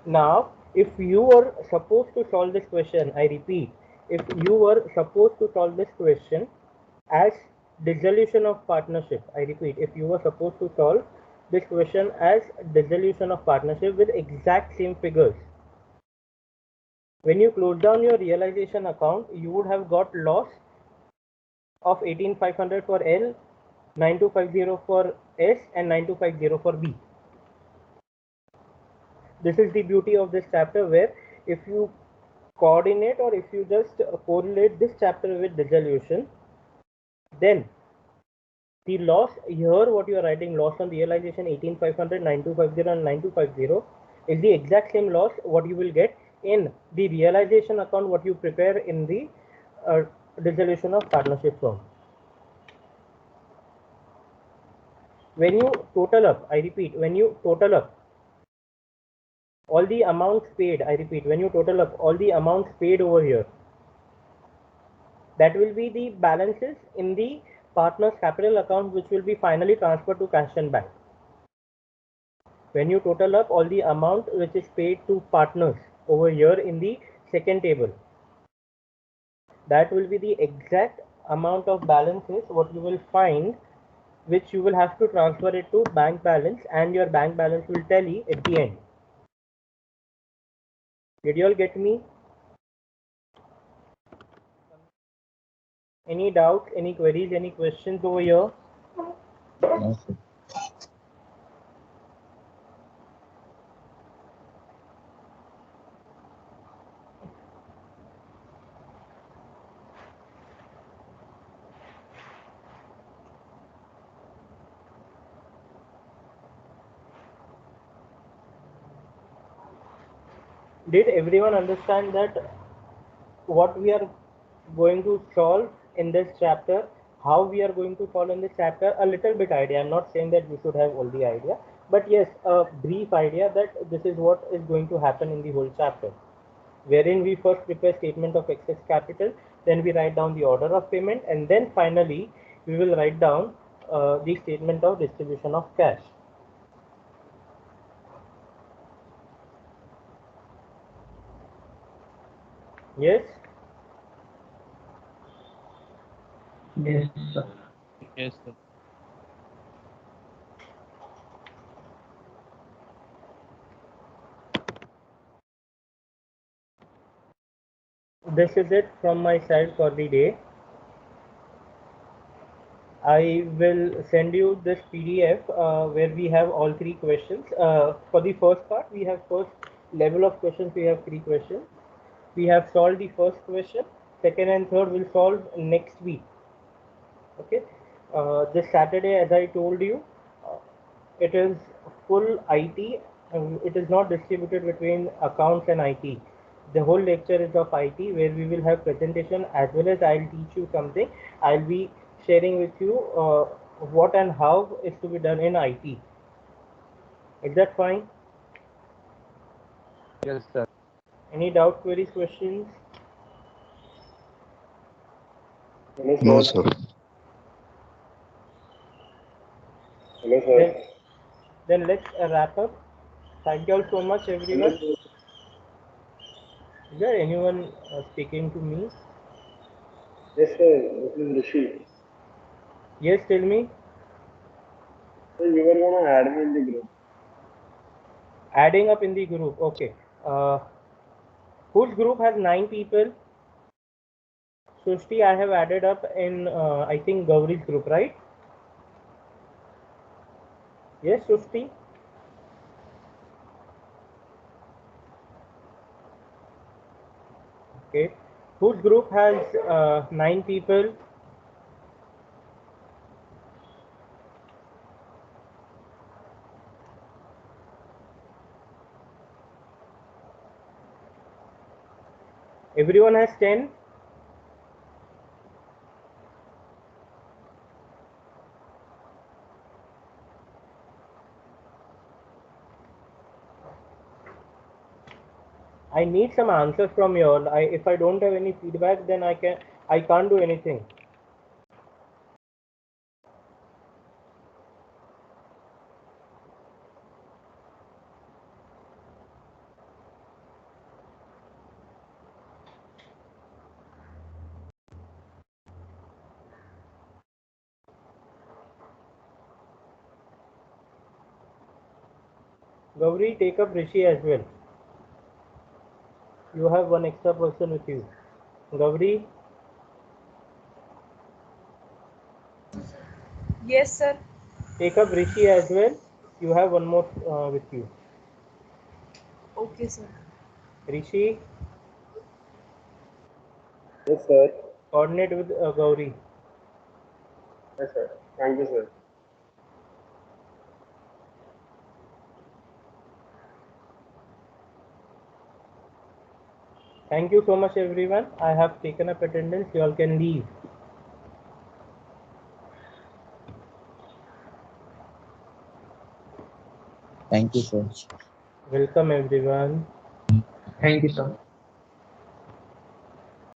A: Now, if you were supposed to solve this question, I repeat, if you were supposed to solve this question as dissolution of partnership, I repeat, if you were supposed to solve this question as dissolution of partnership with exact same figures, when you close down your realization account, you would have got loss of 18,500 for L, 9250 for S and 9250 for B. This is the beauty of this chapter, where if you coordinate or if you just correlate this chapter with dissolution, then the loss here, what you are writing, loss on realization 18,500, 9250 and 9250 is the exact same loss what you will get in the realization account what you prepare in the dissolution of partnership firm. When you total up, I repeat, when you total up all the amounts paid, I repeat, when you total up all the amounts paid over here, that will be the balances in the partner's capital account which will be finally transferred to cash and bank. When you total up all the amount which is paid to partners over here in the second table, that will be the exact amount of balances what you will find, which you will have to transfer it to bank balance, and your bank balance will tally at the end. Did you all get me? Any doubts, any queries, any questions over here?
C: No, sir.
A: Did everyone understand that what we are going to solve in this chapter, how we are going to solve in this chapter? A little bit idea. I'm not saying that we should have all the idea, but yes, a brief idea that this is what is going to happen in the whole chapter, wherein we first prepare statement of excess capital, then we write down the order of payment, and then finally we will write down the statement of distribution of cash. Yes.
E: Yes, sir.
C: Yes, sir.
A: This is it from my side for the day. I will send you this PDF where we have all three questions. For the first part, we have first level of questions, we have three questions. We have solved the first question, second and third will solve next week. Okay. This Saturday, as I told you, it is full IT. It is not distributed between accounts and IT. The whole lecture is of IT, where we will have presentation as well as I'll teach you something. I'll be sharing with you what and how is to be done in IT. Is that fine?
C: Yes, sir.
A: Any doubt, queries, questions?
F: No, sir.
G: Hello, sir.
A: Then let's wrap up. Thank you all so much, everyone. Is there anyone speaking to me?
G: Yes, sir. This is Rishi.
A: Yes, tell me.
G: So you were gonna add me in the group.
A: Adding up in the group. Okay. Whose group has 9 people? Sushti, I have added up in, I think, Gauri's group, right? Yes, Sushti? Okay. Whose group has 9 people? Everyone has 10? I need some answers from you all. If I don't have any feedback, then I can't do anything. Gauri, take up Rishi as well. You have one extra person with you. Gauri,
H: Yes, sir.
A: take up Rishi as well. You have one more with you.
H: Okay, sir.
A: Rishi,
G: Yes, sir.
A: coordinate with Gauri.
G: Yes, sir. Thank you, sir.
A: Thank you so much, everyone. I have taken up attendance. You all can leave.
C: Thank you, sir.
A: Welcome, everyone.
E: Thank you, sir.